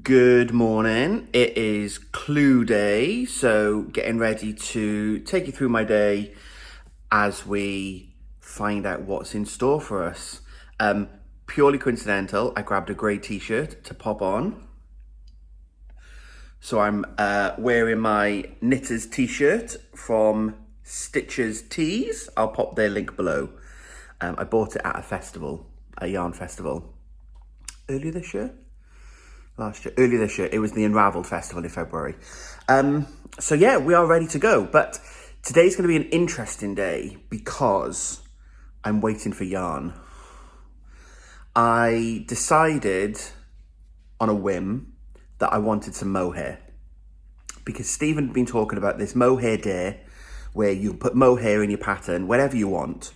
Good morning. It is Clue Day, so getting ready to take you through my day as we find out what's in store for us. Purely coincidental, I grabbed a grey t-shirt to pop on. So I'm wearing my Knitters t-shirt from Stitches Tees. I'll pop their link below. I bought it at a festival, a yarn festival, earlier this year. Earlier this year, it was the Unraveled Festival in February. So yeah, we are ready to go. But today's going to be an interesting day because I'm waiting for yarn. I decided on a whim that I wanted some mohair because Stephen had been talking about this mohair day where you put mohair in your pattern, whatever you want.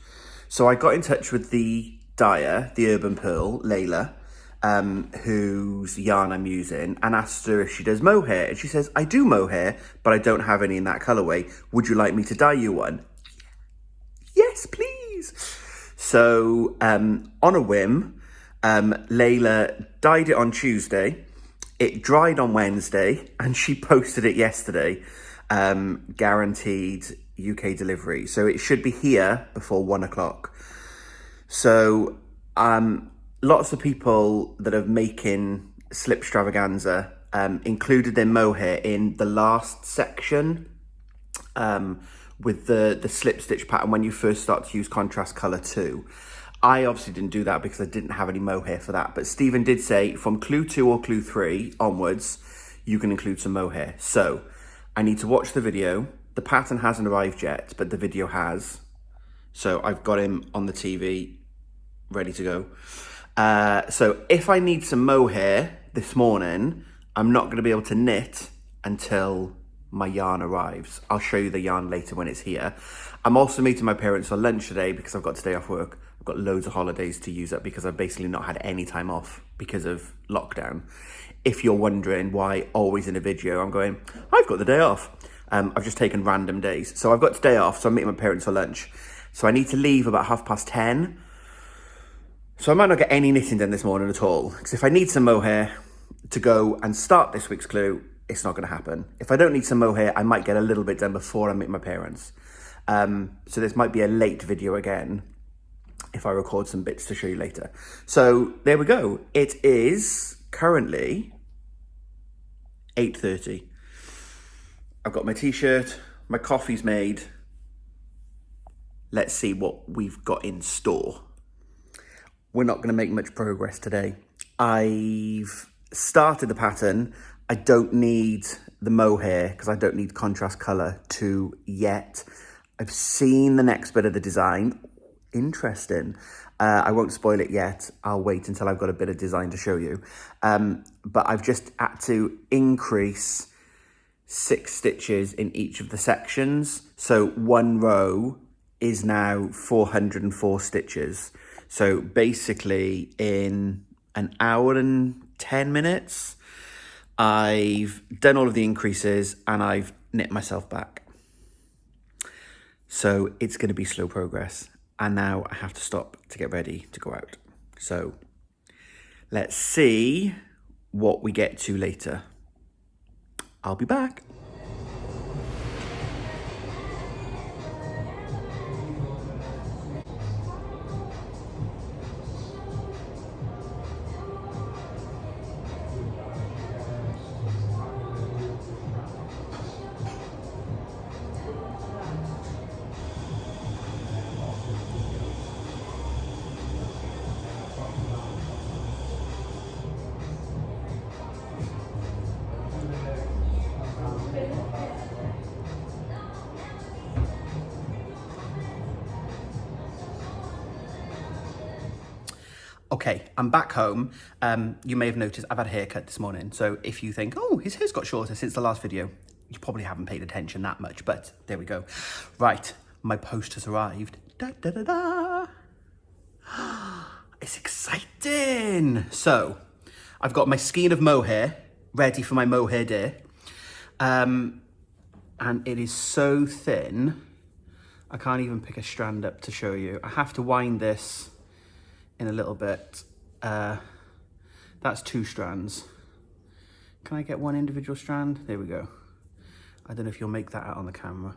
So I got in touch with the dyer, the Urban Purl, Layla, whose yarn I'm using, and asked her if she does mohair. And she says, I do mohair, but I don't have any in that colourway. Would you like me to dye you one? Yes, please. So on a whim, Layla dyed it on Tuesday. It dried on Wednesday, and she posted it yesterday. Guaranteed UK delivery. So it should be here before 1 o'clock. So lots of people that are making Slipstravaganza included their mohair in the last section with the slip stitch pattern when you first start to use contrast colour 2. I obviously didn't do that because I didn't have any mohair for that. But Stephen did say from Clue 2 or Clue 3 onwards, you can include some mohair. So I need to watch the video. The pattern hasn't arrived yet, but the video has. So I've got him on the TV, ready to go. So if I need some mohair this morning, I'm not going to be able to knit until my yarn arrives. I'll show you the yarn later when it's here. I'm also meeting my parents for lunch today because I've got today off work. I've got loads of holidays to use up because I've basically not had any time off because of lockdown. If you're wondering why always in a video I'm going, I've got the day off. I've just taken random days. So I've got today off, so I'm meeting my parents for lunch. So I need to leave about 10:30. So I might not get any knitting done this morning at all. Because if I need some mohair to go and start this week's Clue, it's not going to happen. If I don't need some mohair, I might get a little bit done before I meet my parents. So this might be a late video again if I record some bits to show you later. So there we go. It is currently 8:30. I've got my t-shirt, my coffee's made. Let's see what we've got in store. We're not going to make much progress today. I've started the pattern. I don't need the mohair because I don't need contrast colour 2 yet. I've seen the next bit of the design. Interesting. I won't spoil it yet. I'll wait until I've got a bit of design to show you. But I've just had to increase 6 stitches in each of the sections. So one row is now 404 stitches. So basically in an hour and 10 minutes, I've done all of the increases and I've knit myself back. So it's going to be slow progress. And now I have to stop to get ready to go out. So let's see what we get to later. I'll be back. Okay, I'm back home. You may have noticed I've had a haircut this morning. So if you think, oh, his hair's got shorter since the last video, you probably haven't paid attention that much, but there we go. Right, my post has arrived. Da, da, da, da. It's exciting. So I've got my skein of mohair ready for my mohair day. And it is so thin, I can't even pick a strand up to show you. I have to wind this in a little bit. That's 2 strands. Can I get one individual strand? There we go. I don't know if you'll make that out on the camera.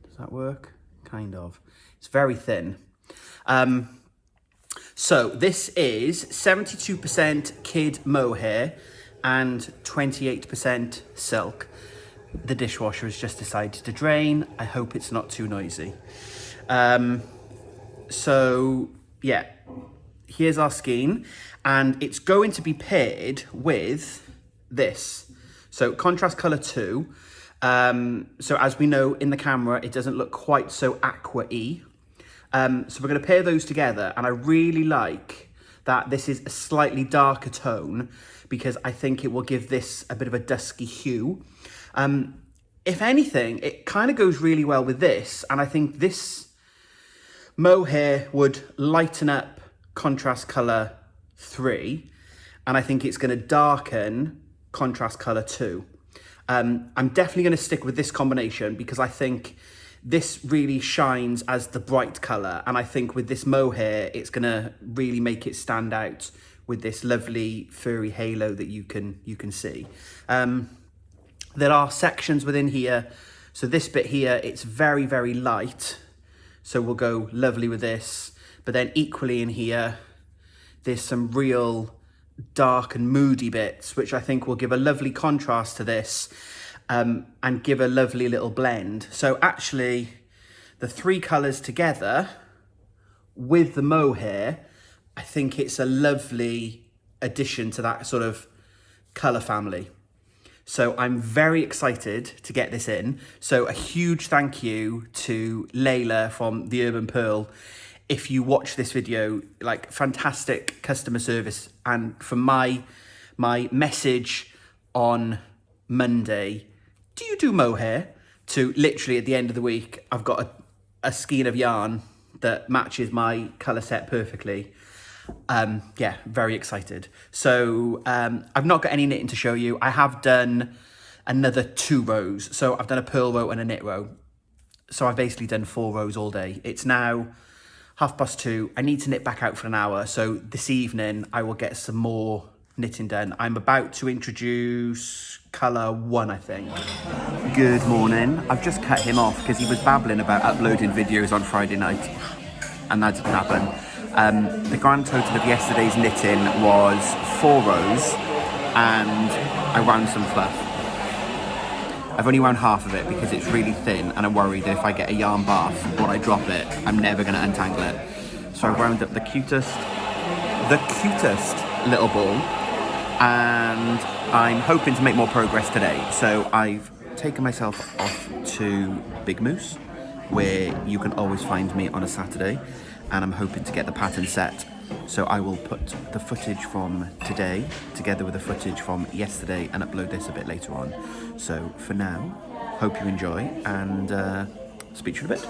Does that work? Kind of. It's very thin. So this is 72% kid mohair and 28% silk. The dishwasher has just decided to drain. I hope it's not too noisy. So yeah, here's our skein, and it's going to be paired with this. So contrast color 2. So as we know in the camera, it doesn't look quite so aqua-y. So we're going to pair those together, and I really like that this is a slightly darker tone because I think it will give this a bit of a dusky hue. If anything, it kind of goes really well with this, and I think this mohair would lighten up contrast color 3, and I think it's going to darken contrast color 2. I'm definitely going to stick with this combination because I think this really shines as the bright color, and I think with this mohair it's going to really make it stand out with this lovely furry halo that you can see. There are sections within here, so this bit here, it's very, very light, so we'll go lovely with this. But then equally in here, there's some real dark and moody bits, which I think will give a lovely contrast to this, and give a lovely little blend. So actually, the 3 colours together with the mohair, I think it's a lovely addition to that sort of colour family. So I'm very excited to get this in. So a huge thank you to Layla from the Urban Purl. If you watch this video, like, fantastic customer service. And from my message on Monday, do you do mohair? To literally at the end of the week, I've got a skein of yarn that matches my colour set perfectly. Yeah, very excited. So I've not got any knitting to show you. I have done another 2 rows. So I've done a purl row and a knit row. So I've basically done 4 rows all day. It's now 2:30. I need to knit back out for an hour. So this evening I will get some more knitting done. I'm about to introduce colour 1, I think. Good morning. I've just cut him off because he was babbling about uploading videos on Friday night, and that didn't happen. The grand total of yesterday's knitting was 4 rows, and I wound some fluff. I've only wound half of it because it's really thin, and I'm worried that if I get a yarn bath or I drop it, I'm never going to untangle it. So I wound up the cutest little ball, and I'm hoping to make more progress today. So I've taken myself off to Big Moose, where you can always find me on a Saturday, and I'm hoping to get the pattern set. So I will put the footage from today together with the footage from yesterday and upload this a bit later on. So for now, hope you enjoy, and speak to you in a bit.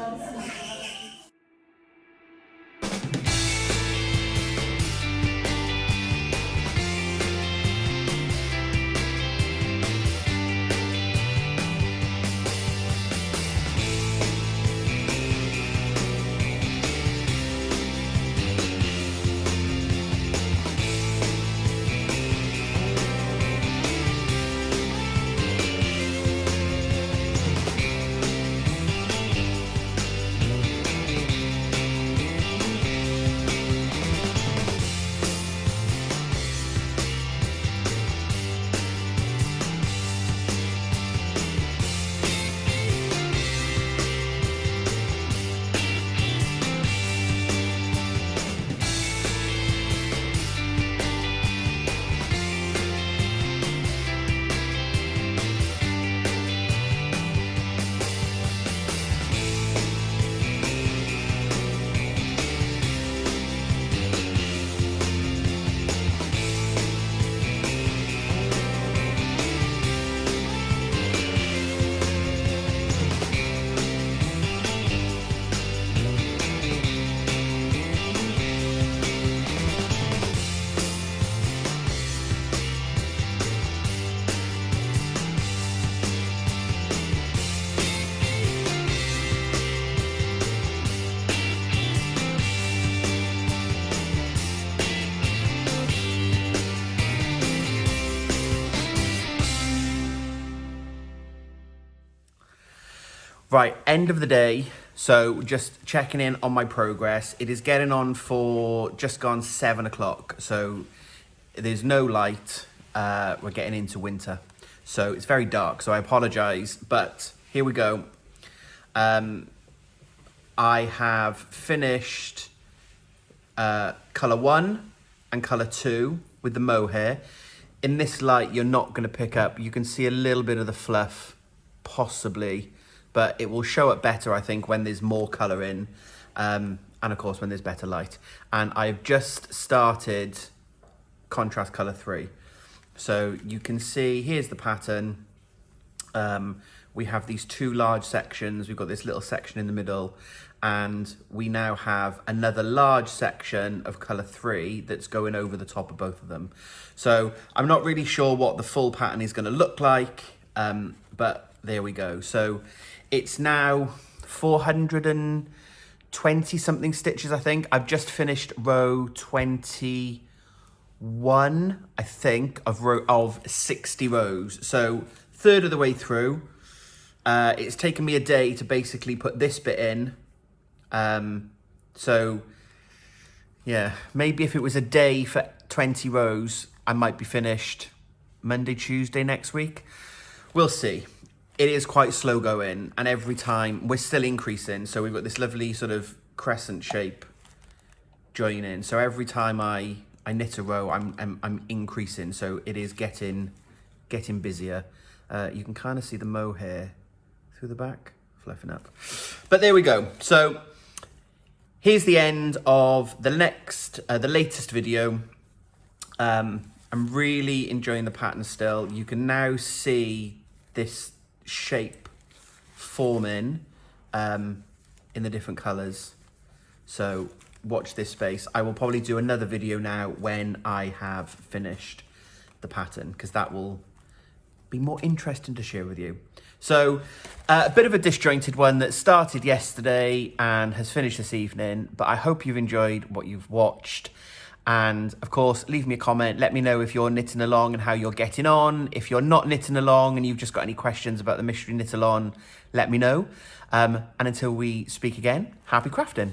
Right, end of the day. So just checking in on my progress. It is getting on for just gone 7 o'clock. So there's no light. We're getting into winter. So it's very dark. So I apologize, but here we go. I have finished colour 1 and colour 2 with the mohair. In this light, you're not going to pick up. You can see a little bit of the fluff, possibly, but it will show up better, I think, when there's more colour in, and of course when there's better light. And I've just started contrast colour 3. So you can see, here's the pattern. We have these 2 large sections. We've got this little section in the middle, and we now have another large section of colour 3 that's going over the top of both of them. So I'm not really sure what the full pattern is going to look like, but there we go. So it's now 420 something stitches, I think. I've just finished row 21, I think, of 60 rows. So third of the way through. It's taken me a day to basically put this bit in. So yeah, maybe if it was a day for 20 rows, I might be finished Monday, Tuesday next week. We'll see. It is quite slow going, and every time we're still increasing. So we've got this lovely sort of crescent shape joining. So every time I knit a row, I'm increasing. So it is getting busier. You can kind of see the mohair through the back, fluffing up. But there we go. So here's the end of the latest video. I'm really enjoying the pattern still. You can now see this shape forming in the different colors. So watch this space. I will probably do another video now when I have finished the pattern, because that will be more interesting to share with you. So a bit of a disjointed one that started yesterday and has finished this evening, but I hope you've enjoyed what you've watched. And of course, leave me a comment. Let me know if you're knitting along and how you're getting on. If you're not knitting along and you've just got any questions about the mystery knit along, let me know. And until we speak again, happy crafting.